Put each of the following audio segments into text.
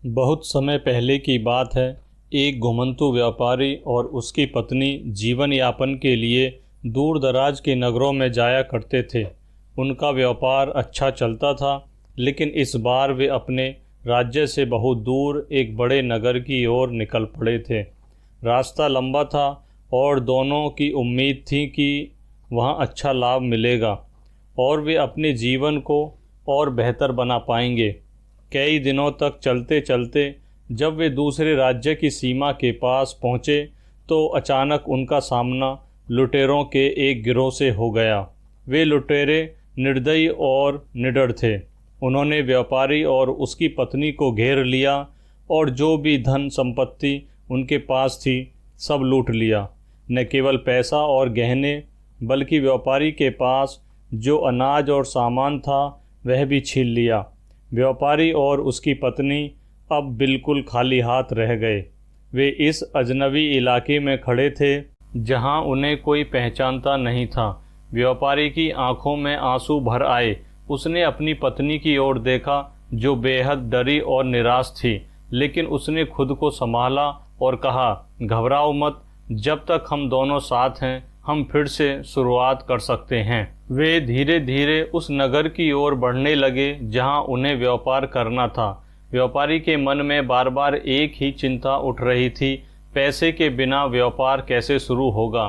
बहुत समय पहले की बात है। एक घुमंतु व्यापारी और उसकी पत्नी जीवन यापन के लिए दूर दराज के नगरों में जाया करते थे। उनका व्यापार अच्छा चलता था, लेकिन इस बार वे अपने राज्य से बहुत दूर एक बड़े नगर की ओर निकल पड़े थे। रास्ता लंबा था और दोनों की उम्मीद थी कि वहाँ अच्छा लाभ मिलेगा और वे अपने जीवन को और बेहतर बना पाएंगे। कई दिनों तक चलते चलते जब वे दूसरे राज्य की सीमा के पास पहुँचे तो अचानक उनका सामना लुटेरों के एक गिरोह से हो गया। वे लुटेरे निर्दयी और निडर थे। उन्होंने व्यापारी और उसकी पत्नी को घेर लिया और जो भी धन संपत्ति उनके पास थी सब लूट लिया। न केवल पैसा और गहने, बल्कि व्यापारी के पास जो अनाज और सामान था वह भी छीन लिया। व्यापारी और उसकी पत्नी अब बिल्कुल खाली हाथ रह गए। वे इस अजनबी इलाके में खड़े थे जहां उन्हें कोई पहचानता नहीं था। व्यापारी की आंखों में आंसू भर आए। उसने अपनी पत्नी की ओर देखा जो बेहद डरी और निराश थी, लेकिन उसने खुद को संभाला और कहा, घबराओ मत, जब तक हम दोनों साथ हैं हम फिर से शुरुआत कर सकते हैं। वे धीरे धीरे उस नगर की ओर बढ़ने लगे जहां उन्हें व्यापार करना था। व्यापारी के मन में बार बार एक ही चिंता उठ रही थी, पैसे के बिना व्यापार कैसे शुरू होगा।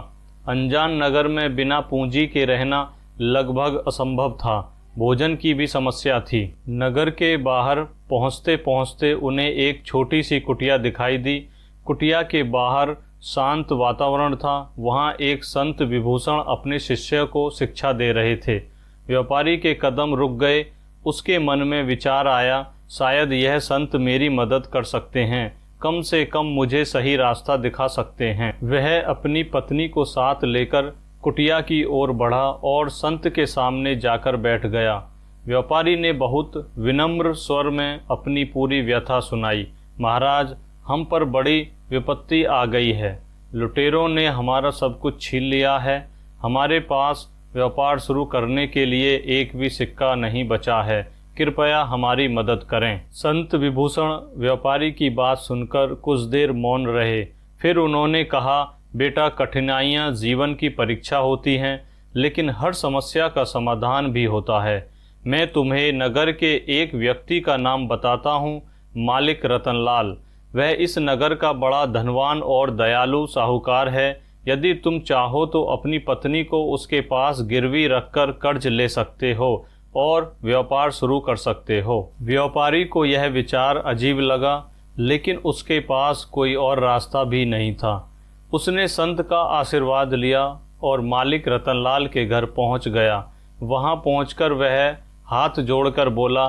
अनजान नगर में बिना पूंजी के रहना लगभग असंभव था। भोजन की भी समस्या थी। नगर के बाहर पहुंचते पहुंचते उन्हें एक छोटी सी कुटिया दिखाई दी। कुटिया के बाहर शांत वातावरण था। वहाँ एक संत विभूषण अपने शिष्य को शिक्षा दे रहे थे। व्यापारी के कदम रुक गए। उसके मन में विचार आया, शायद यह संत मेरी मदद कर सकते हैं, कम से कम मुझे सही रास्ता दिखा सकते हैं। वह अपनी पत्नी को साथ लेकर कुटिया की ओर बढ़ा और संत के सामने जाकर बैठ गया। व्यापारी ने बहुत विनम्र स्वर में अपनी पूरी व्यथा सुनाई। महाराज, हम पर बड़ी विपत्ति आ गई है। लुटेरों ने हमारा सब कुछ छीन लिया है। हमारे पास व्यापार शुरू करने के लिए एक भी सिक्का नहीं बचा है। कृपया हमारी मदद करें। संत विभूषण व्यापारी की बात सुनकर कुछ देर मौन रहे। फिर उन्होंने कहा, बेटा, कठिनाइयाँ जीवन की परीक्षा होती हैं, लेकिन हर समस्या का समाधान भी होता है। मैं तुम्हें नगर के एक व्यक्ति का नाम बताता हूँ, मालिक रतनलाल। वह इस नगर का बड़ा धनवान और दयालु साहूकार है। यदि तुम चाहो तो अपनी पत्नी को उसके पास गिरवी रखकर कर्ज ले सकते हो और व्यापार शुरू कर सकते हो। व्यापारी को यह विचार अजीब लगा, लेकिन उसके पास कोई और रास्ता भी नहीं था। उसने संत का आशीर्वाद लिया और मालिक रतनलाल के घर पहुंच गया। वहां पहुंचकर वह हाथ जोड़कर बोला,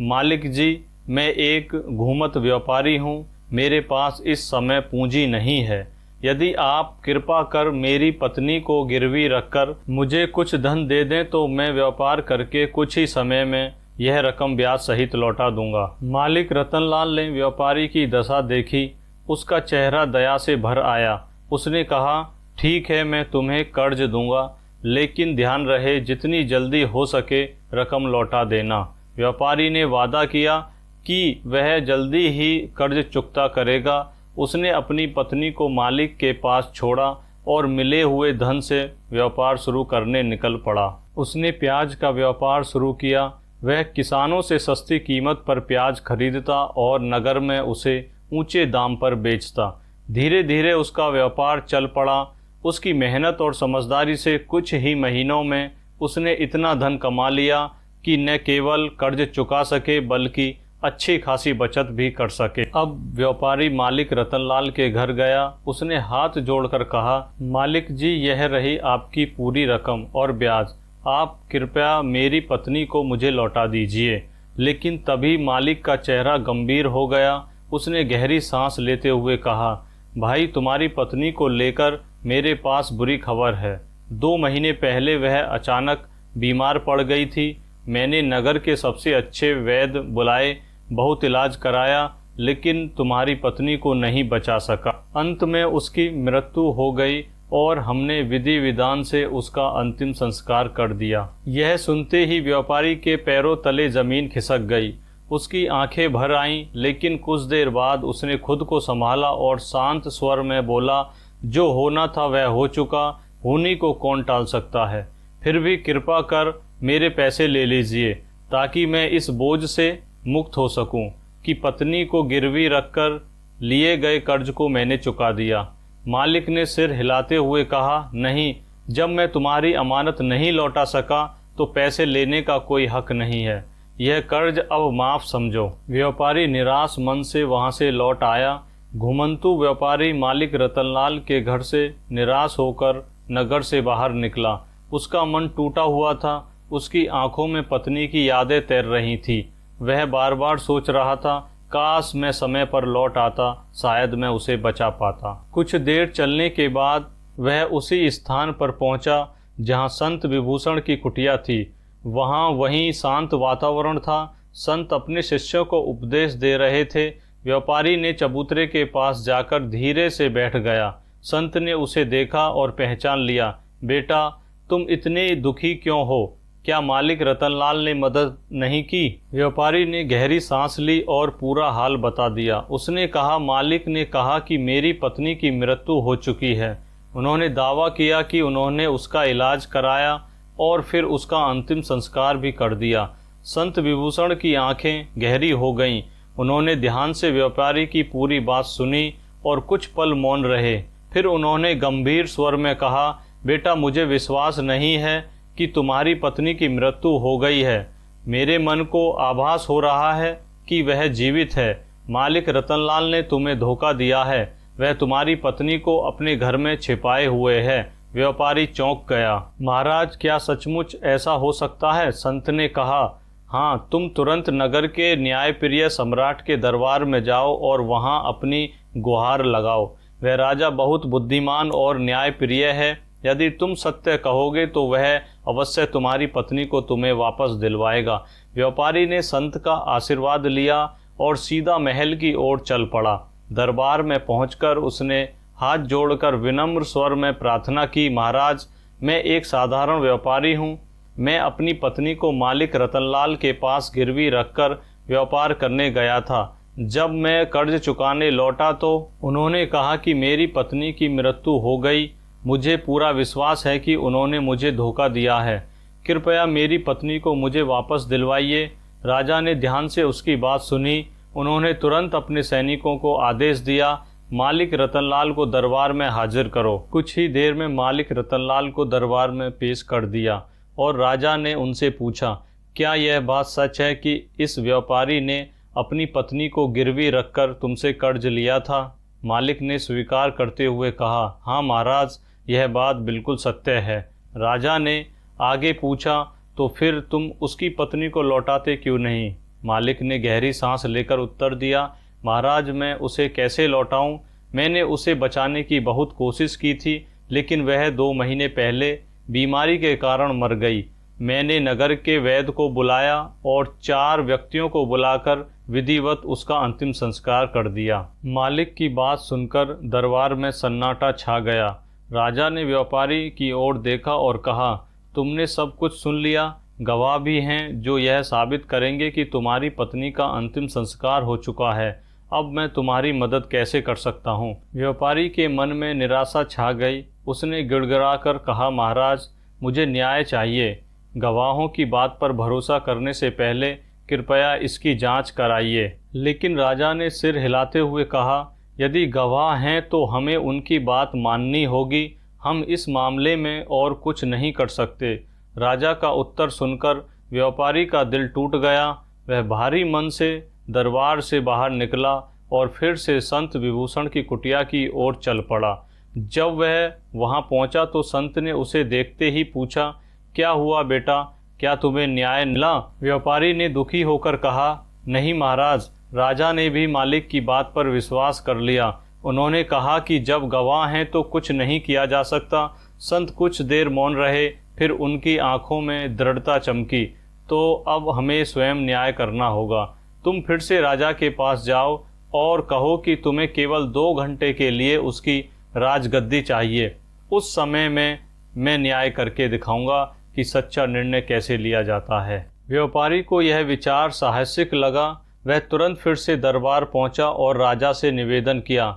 मालिक जी, मैं एक घूमत व्यापारी हूँ। मेरे पास इस समय पूंजी नहीं है। यदि आप कृपा कर मेरी पत्नी को गिरवी रखकर मुझे कुछ धन दे दें तो मैं व्यापार करके कुछ ही समय में यह रकम ब्याज सहित लौटा दूंगा। मालिक रतनलाल ने व्यापारी की दशा देखी। उसका चेहरा दया से भर आया। उसने कहा, ठीक है, मैं तुम्हें कर्ज दूंगा, लेकिन ध्यान रहे जितनी जल्दी हो सके रकम लौटा देना। व्यापारी ने वादा किया कि वह जल्दी ही कर्ज चुकता करेगा। उसने अपनी पत्नी को मालिक के पास छोड़ा और मिले हुए धन से व्यापार शुरू करने निकल पड़ा। उसने प्याज का व्यापार शुरू किया। वह किसानों से सस्ती कीमत पर प्याज खरीदता और नगर में उसे ऊंचे दाम पर बेचता। धीरे धीरे उसका व्यापार चल पड़ा। उसकी मेहनत और समझदारी से कुछ ही महीनों में उसने इतना धन कमा लिया कि न केवल कर्ज चुका सके बल्कि अच्छी खासी बचत भी कर सके। अब व्यापारी मालिक रतनलाल के घर गया। उसने हाथ जोड़कर कहा, मालिक जी, यह रही आपकी पूरी रकम और ब्याज। आप कृपया मेरी पत्नी को मुझे लौटा दीजिए। लेकिन तभी मालिक का चेहरा गंभीर हो गया। उसने गहरी सांस लेते हुए कहा, भाई, तुम्हारी पत्नी को लेकर मेरे पास बुरी खबर है। 2 महीने पहले वह अचानक बीमार पड़ गई थी। मैंने नगर के सबसे अच्छे वैद्य बुलाए, बहुत इलाज कराया, लेकिन तुम्हारी पत्नी को नहीं बचा सका। अंत में उसकी मृत्यु हो गई और हमने विधि विधान से उसका अंतिम संस्कार कर दिया। यह सुनते ही व्यापारी के पैरों तले जमीन खिसक गई। उसकी आंखें भर आईं, लेकिन कुछ देर बाद उसने खुद को संभाला और शांत स्वर में बोला, जो होना था वह हो चुका, होने को कौन टाल सकता है। फिर भी कृपा कर मेरे पैसे ले लीजिए ताकि मैं इस बोझ से मुक्त हो सकूं कि पत्नी को गिरवी रखकर लिए गए कर्ज को मैंने चुका दिया। मालिक ने सिर हिलाते हुए कहा, नहीं, जब मैं तुम्हारी अमानत नहीं लौटा सका तो पैसे लेने का कोई हक नहीं है। यह कर्ज अब माफ़ समझो। व्यापारी निराश मन से वहां से लौट आया। घुमंतु व्यापारी मालिक रतनलाल के घर से निराश होकर नगर से बाहर निकला। उसका मन टूटा हुआ था। उसकी आंखों में पत्नी की यादें तैर रही थी। वह बार बार सोच रहा था, काश मैं समय पर लौट आता, शायद मैं उसे बचा पाता। कुछ देर चलने के बाद वह उसी स्थान पर पहुंचा जहां संत विभूषण की कुटिया थी। वहां वहीं शांत वातावरण था। संत अपने शिष्यों को उपदेश दे रहे थे। व्यापारी ने चबूतरे के पास जाकर धीरे से बैठ गया। संत ने उसे देखा और पहचान लिया। बेटा, तुम इतने दुखी क्यों हो? क्या मालिक रतनलाल ने मदद नहीं की? व्यापारी ने गहरी सांस ली और पूरा हाल बता दिया। उसने कहा, मालिक ने कहा कि मेरी पत्नी की मृत्यु हो चुकी है। उन्होंने दावा किया कि उन्होंने उसका इलाज कराया और फिर उसका अंतिम संस्कार भी कर दिया। संत विभूषण की आंखें गहरी हो गईं। उन्होंने ध्यान से व्यापारी की पूरी बात सुनी और कुछ पल मौन रहे। फिर उन्होंने गंभीर स्वर में कहा, बेटा, मुझे विश्वास नहीं है कि तुम्हारी पत्नी की मृत्यु हो गई है। मेरे मन को आभास हो रहा है कि वह जीवित है। मालिक रतनलाल ने तुम्हें धोखा दिया है। वह तुम्हारी पत्नी को अपने घर में छिपाए हुए है। व्यापारी चौंक गया। महाराज, क्या सचमुच ऐसा हो सकता है? संत ने कहा, हाँ, तुम तुरंत नगर के न्यायप्रिय सम्राट के दरबार में जाओ और वहाँ अपनी गुहार लगाओ। वह राजा बहुत बुद्धिमान और न्यायप्रिय है। यदि तुम सत्य कहोगे तो वह अवश्य तुम्हारी पत्नी को तुम्हें वापस दिलवाएगा। व्यापारी ने संत का आशीर्वाद लिया और सीधा महल की ओर चल पड़ा। दरबार में पहुंचकर उसने हाथ जोड़कर विनम्र स्वर में प्रार्थना की, महाराज, मैं एक साधारण व्यापारी हूँ। मैं अपनी पत्नी को मालिक रतनलाल के पास गिरवी रखकर व्यापार करने गया था। जब मैं कर्ज चुकाने लौटा तो उन्होंने कहा कि मेरी पत्नी की मृत्यु हो गई। मुझे पूरा विश्वास है कि उन्होंने मुझे धोखा दिया है। कृपया मेरी पत्नी को मुझे वापस दिलवाइए। राजा ने ध्यान से उसकी बात सुनी। उन्होंने तुरंत अपने सैनिकों को आदेश दिया, मालिक रतनलाल को दरबार में हाजिर करो। कुछ ही देर में मालिक रतनलाल को दरबार में पेश कर दिया और राजा ने उनसे पूछा, क्या यह बात सच है कि इस व्यापारी ने अपनी पत्नी को गिरवी रखकर तुमसे कर्ज लिया था? मालिक ने स्वीकार करते हुए कहा, हाँ महाराज, यह बात बिल्कुल सत्य है। राजा ने आगे पूछा, तो फिर तुम उसकी पत्नी को लौटाते क्यों नहीं? मालिक ने गहरी सांस लेकर उत्तर दिया, महाराज, मैं उसे कैसे लौटाऊं? मैंने उसे बचाने की बहुत कोशिश की थी, लेकिन वह 2 महीने पहले बीमारी के कारण मर गई। मैंने नगर के वैद्य को बुलाया और 4 व्यक्तियों को बुलाकर विधिवत उसका अंतिम संस्कार कर दिया। मालिक की बात सुनकर दरबार में सन्नाटा छा गया। राजा ने व्यापारी की ओर देखा और कहा, तुमने सब कुछ सुन लिया। गवाह भी हैं जो यह साबित करेंगे कि तुम्हारी पत्नी का अंतिम संस्कार हो चुका है। अब मैं तुम्हारी मदद कैसे कर सकता हूँ? व्यापारी के मन में निराशा छा गई। उसने गिड़गिड़ाकर कहा, महाराज, मुझे न्याय चाहिए। गवाहों की बात पर भरोसा करने से पहले कृपया इसकी जांच कराइए। लेकिन राजा ने सिर हिलाते हुए कहा, यदि गवाह हैं तो हमें उनकी बात माननी होगी। हम इस मामले में और कुछ नहीं कर सकते। राजा का उत्तर सुनकर व्यापारी का दिल टूट गया। वह भारी मन से दरबार से बाहर निकला और फिर से संत विभूषण की कुटिया की ओर चल पड़ा। जब वह वहां पहुंचा तो संत ने उसे देखते ही पूछा, क्या हुआ बेटा, क्या तुम्हें न्याय मिला? व्यापारी ने दुखी होकर कहा, नहीं महाराज, राजा ने भी मालिक की बात पर विश्वास कर लिया। उन्होंने कहा कि जब गवाह हैं तो कुछ नहीं किया जा सकता। संत कुछ देर मौन रहे, फिर उनकी आंखों में दृढ़ता चमकी। तो अब हमें स्वयं न्याय करना होगा। तुम फिर से राजा के पास जाओ और कहो कि तुम्हें केवल 2 घंटे के लिए उसकी राजगद्दी चाहिए। उस समय में मैं न्याय करके दिखाऊंगा कि सच्चा निर्णय कैसे लिया जाता है। व्यापारी को यह विचार साहसिक लगा। वह तुरंत फिर से दरबार पहुंचा और राजा से निवेदन किया।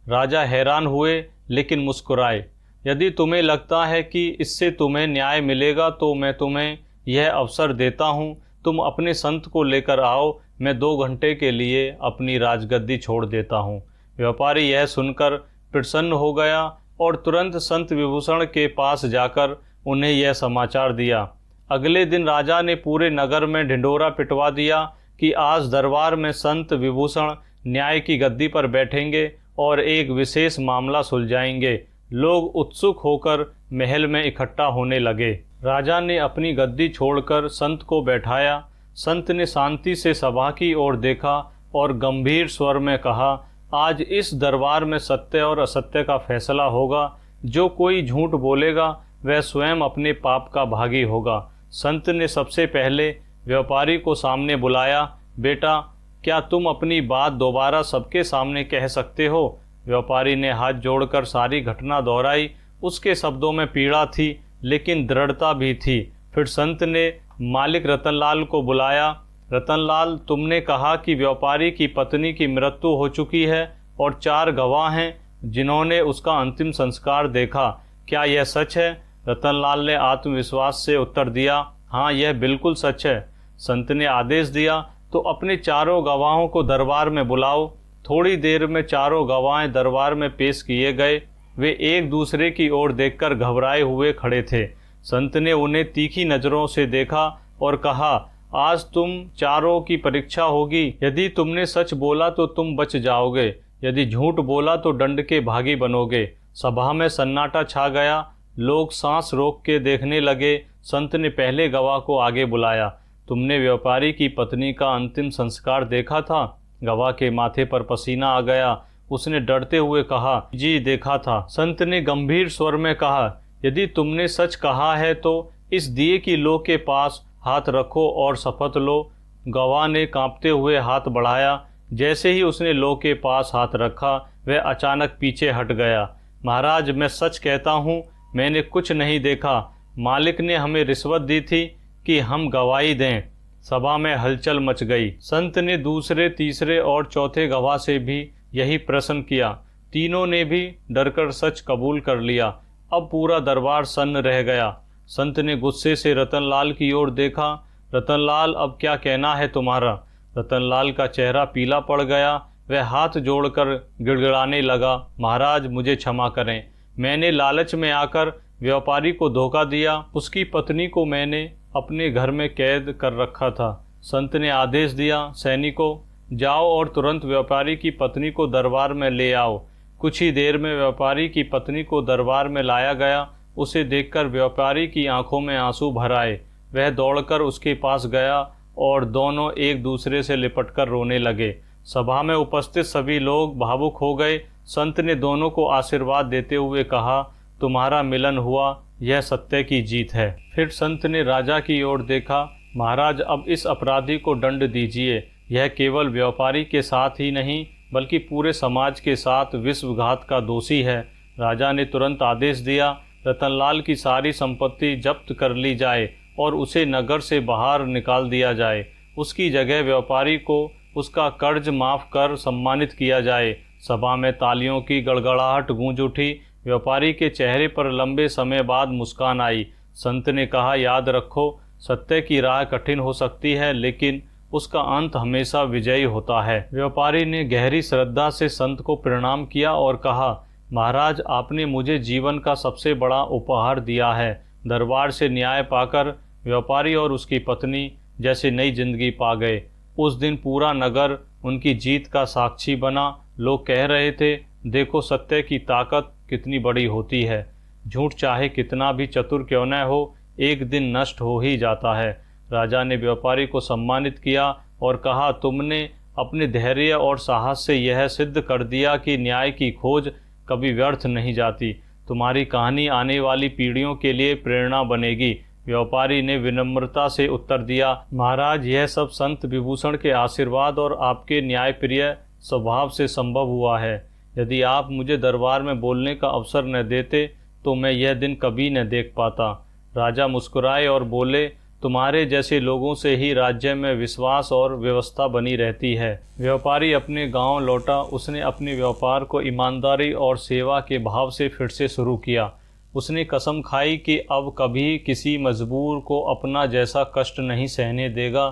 राजा हैरान हुए लेकिन मुस्कुराए। यदि तुम्हें लगता है कि इससे तुम्हें न्याय मिलेगा तो मैं तुम्हें यह अवसर देता हूँ। तुम अपने संत को लेकर आओ, मैं 2 घंटे के लिए अपनी राजगद्दी छोड़ देता हूँ। व्यापारी यह सुनकर प्रसन्न हो गया और तुरंत संत विभूषण के पास जाकर उन्हें यह समाचार दिया। अगले दिन राजा ने पूरे नगर में ढिंढोरा पिटवा दिया कि आज दरबार में संत विभूषण न्याय की गद्दी पर बैठेंगे और एक विशेष मामला सुलझाएंगे। लोग उत्सुक होकर महल में इकट्ठा होने लगे। राजा ने अपनी गद्दी छोड़कर संत को बैठाया। संत ने शांति से सभा की ओर देखा और गंभीर स्वर में कहा, आज इस दरबार में सत्य और असत्य का फैसला होगा। जो कोई झूठ बोलेगा वह स्वयं अपने पाप का भागी होगा। संत ने सबसे पहले व्यापारी को सामने बुलाया। बेटा, क्या तुम अपनी बात दोबारा सबके सामने कह सकते हो? व्यापारी ने हाथ जोड़कर सारी घटना दोहराई। उसके शब्दों में पीड़ा थी लेकिन दृढ़ता भी थी। फिर संत ने मालिक रतनलाल को बुलाया। रतनलाल, तुमने कहा कि व्यापारी की पत्नी की मृत्यु हो चुकी है और 4 गवाह हैं जिन्होंने उसका अंतिम संस्कार देखा। क्या यह सच है? रतनलाल ने आत्मविश्वास से उत्तर दिया, हाँ, यह बिल्कुल सच है। संत ने आदेश दिया, तो अपने 4 गवाहों को दरबार में बुलाओ। थोड़ी देर में 4 गवाह दरबार में पेश किए गए। वे एक दूसरे की ओर देखकर घबराए हुए खड़े थे। संत ने उन्हें तीखी नज़रों से देखा और कहा, आज तुम 4 की परीक्षा होगी। यदि तुमने सच बोला तो तुम बच जाओगे, यदि झूठ बोला तो दंड के भागी बनोगे। सभा में सन्नाटा छा गया। लोग सांस रोक के देखने लगे। संत ने पहले गवाह को आगे बुलाया। तुमने व्यापारी की पत्नी का अंतिम संस्कार देखा था? गवाह के माथे पर पसीना आ गया। उसने डरते हुए कहा, जी देखा था। संत ने गंभीर स्वर में कहा, यदि तुमने सच कहा है तो इस दिए की लो के पास हाथ रखो और शपथ लो। गवाह ने कांपते हुए हाथ बढ़ाया। जैसे ही उसने लो के पास हाथ रखा वह अचानक पीछे हट गया। महाराज, मैं सच कहता हूँ, मैंने कुछ नहीं देखा। मालिक ने हमें रिश्वत दी थी कि हम गवाही दें। सभा में हलचल मच गई। संत ने दूसरे, तीसरे और चौथे गवाह से भी यही प्रश्न किया। तीनों ने भी डरकर सच कबूल कर लिया। अब पूरा दरबार सन्न रह गया। संत ने गुस्से से रतनलाल की ओर देखा। रतनलाल, अब क्या कहना है तुम्हारा? रतनलाल का चेहरा पीला पड़ गया। वह हाथ जोड़कर गिड़गिड़ाने लगा, महाराज, मुझे क्षमा करें। मैंने लालच में आकर व्यापारी को धोखा दिया। उसकी पत्नी को मैंने अपने घर में कैद कर रखा था। संत ने आदेश दिया, सैनिकों, जाओ और तुरंत व्यापारी की पत्नी को दरबार में ले आओ। कुछ ही देर में व्यापारी की पत्नी को दरबार में लाया गया। उसे देखकर व्यापारी की आंखों में आंसू भर आए। वह दौड़कर उसके पास गया और दोनों एक दूसरे से लिपटकर रोने लगे। सभा में उपस्थित सभी लोग भावुक हो गए। संत ने दोनों को आशीर्वाद देते हुए कहा, तुम्हारा मिलन हुआ, यह सत्य की जीत है। फिर संत ने राजा की ओर देखा, महाराज, अब इस अपराधी को दंड दीजिए। यह केवल व्यापारी के साथ ही नहीं बल्कि पूरे समाज के साथ विश्वघात का दोषी है। राजा ने तुरंत आदेश दिया, रतनलाल की सारी संपत्ति जब्त कर ली जाए और उसे नगर से बाहर निकाल दिया जाए। उसकी जगह व्यापारी को उसका कर्ज माफ़ कर सम्मानित किया जाए। सभा में तालियों की गड़गड़ाहट गूंज उठी। व्यापारी के चेहरे पर लंबे समय बाद मुस्कान आई। संत ने कहा, याद रखो, सत्य की राह कठिन हो सकती है लेकिन उसका अंत हमेशा विजयी होता है। व्यापारी ने गहरी श्रद्धा से संत को प्रणाम किया और कहा, महाराज, आपने मुझे जीवन का सबसे बड़ा उपहार दिया है। दरबार से न्याय पाकर व्यापारी और उसकी पत्नी जैसे नई जिंदगी पा गए। उस दिन पूरा नगर उनकी जीत का साक्षी बना। लोग कह रहे थे, देखो सत्य की ताकत कितनी बड़ी होती है। झूठ चाहे कितना भी चतुर क्यों न हो, एक दिन नष्ट हो ही जाता है। राजा ने व्यापारी को सम्मानित किया और कहा, तुमने अपने धैर्य और साहस से यह सिद्ध कर दिया कि न्याय की खोज कभी व्यर्थ नहीं जाती। तुम्हारी कहानी आने वाली पीढ़ियों के लिए प्रेरणा बनेगी। व्यापारी ने विनम्रता से उत्तर दिया, महाराज, यह सब संत विभूषण के आशीर्वाद और आपके न्यायप्रिय स्वभाव से संभव हुआ है। यदि आप मुझे दरबार में बोलने का अवसर न देते तो मैं यह दिन कभी न देख पाता। राजा मुस्कुराए और बोले, तुम्हारे जैसे लोगों से ही राज्य में विश्वास और व्यवस्था बनी रहती है। व्यापारी अपने गांव लौटा। उसने अपने व्यापार को ईमानदारी और सेवा के भाव से फिर से शुरू किया। उसने कसम खाई कि अब कभी किसी मजबूर को अपना जैसा कष्ट नहीं सहने देगा।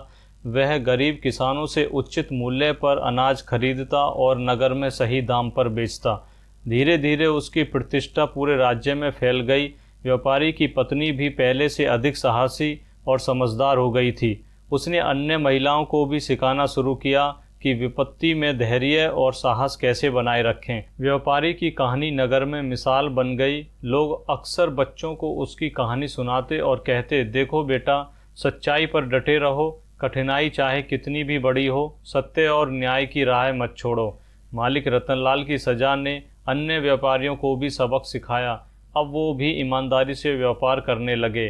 वह गरीब किसानों से उचित मूल्य पर अनाज खरीदता और नगर में सही दाम पर बेचता। धीरे धीरे उसकी प्रतिष्ठा पूरे राज्य में फैल गई। व्यापारी की पत्नी भी पहले से अधिक साहसी और समझदार हो गई थी। उसने अन्य महिलाओं को भी सिखाना शुरू किया कि विपत्ति में धैर्य और साहस कैसे बनाए रखें। व्यापारी की कहानी नगर में मिसाल बन गई। लोग अक्सर बच्चों को उसकी कहानी सुनाते और कहते, देखो बेटा, सच्चाई पर डटे रहो, कठिनाई चाहे कितनी भी बड़ी हो, सत्य और न्याय की राह मत छोड़ो। मालिक रतनलाल की सजा ने अन्य व्यापारियों को भी सबक सिखाया। अब वो भी ईमानदारी से व्यापार करने लगे।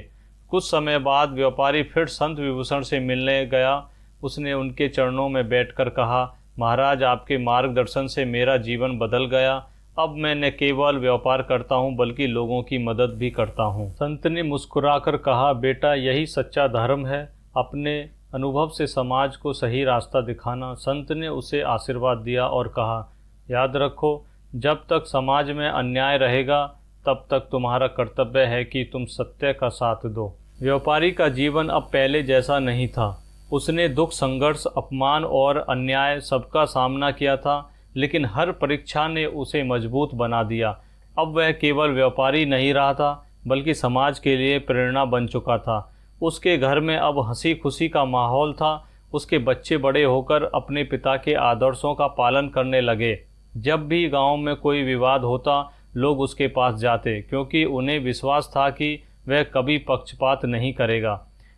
कुछ समय बाद व्यापारी फिर संत विभूषण से मिलने गया। उसने उनके चरणों में बैठकर कहा, महाराज, आपके मार्गदर्शन से मेरा जीवन बदल गया। अब मैं न केवल व्यापार करता हूँ बल्कि लोगों की मदद भी करता हूँ। संत ने मुस्कुराकर कहा, बेटा, यही सच्चा धर्म है, अपने अनुभव से समाज को सही रास्ता दिखाना। संत ने उसे आशीर्वाद दिया और कहा, याद रखो, जब तक समाज में अन्याय रहेगा तब तक तुम्हारा कर्तव्य है कि तुम सत्य का साथ दो। व्यापारी का जीवन अब पहले जैसा नहीं था। उसने दुख, संघर्ष, अपमान और अन्याय सबका सामना किया था, लेकिन हर परीक्षा ने उसे मजबूत बना दिया। अब वह केवल व्यापारी नहीं रहा था बल्कि समाज के लिए प्रेरणा बन चुका था। उसके घर में अब हंसी खुशी का माहौल था। उसके बच्चे बड़े होकर अपने पिता के आदर्शों का पालन करने लगे। जब भी गांव में कोई विवाद होता, लोग उसके पास जाते, क्योंकि उन्हें विश्वास था कि वह कभी पक्षपात नहीं करेगा।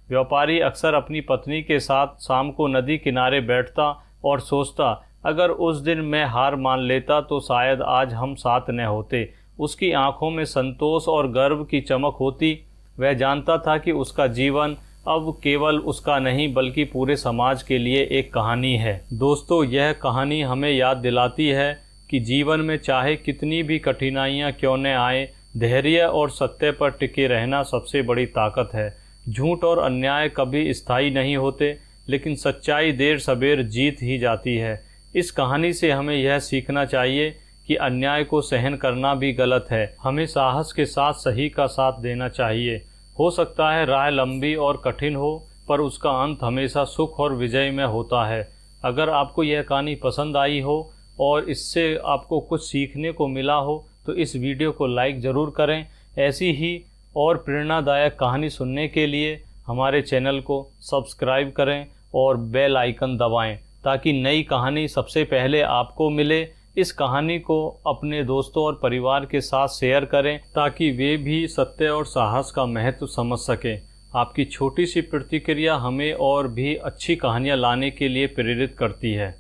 व्यापारी अक्सर अपनी पत्नी के साथ शाम को नदी किनारे बैठता और सोचता, अगर उस दिन मैं हार मान लेता तो शायद आज हम साथ न होते। उसकी आंखों में संतोष और गर्व की चमक होती। वह जानता था कि उसका जीवन अब केवल उसका नहीं बल्कि पूरे समाज के लिए एक कहानी है। दोस्तों, यह कहानी हमें याद दिलाती है कि जीवन में चाहे कितनी भी कठिनाइयाँ क्यों न आए, धैर्य और सत्य पर टिके रहना सबसे बड़ी ताकत है। झूठ और अन्याय कभी स्थायी नहीं होते, लेकिन सच्चाई देर सबेर जीत ही जाती है। इस कहानी से हमें यह सीखना चाहिए कि अन्याय को सहन करना भी गलत है। हमें साहस के साथ सही का साथ देना चाहिए। हो सकता है राह लंबी और कठिन हो, पर उसका अंत हमेशा सुख और विजय में होता है। अगर आपको यह कहानी पसंद आई हो और इससे आपको कुछ सीखने को मिला हो तो इस वीडियो को लाइक ज़रूर करें। ऐसी ही और प्रेरणादायक कहानी सुनने के लिए हमारे चैनल को सब्सक्राइब करें और बेल आइकन दबाएं ताकि नई कहानी सबसे पहले आपको मिले। इस कहानी को अपने दोस्तों और परिवार के साथ शेयर करें ताकि वे भी सत्य और साहस का महत्व समझ सकें। आपकी छोटी सी प्रतिक्रिया हमें और भी अच्छी कहानियाँ लाने के लिए प्रेरित करती है।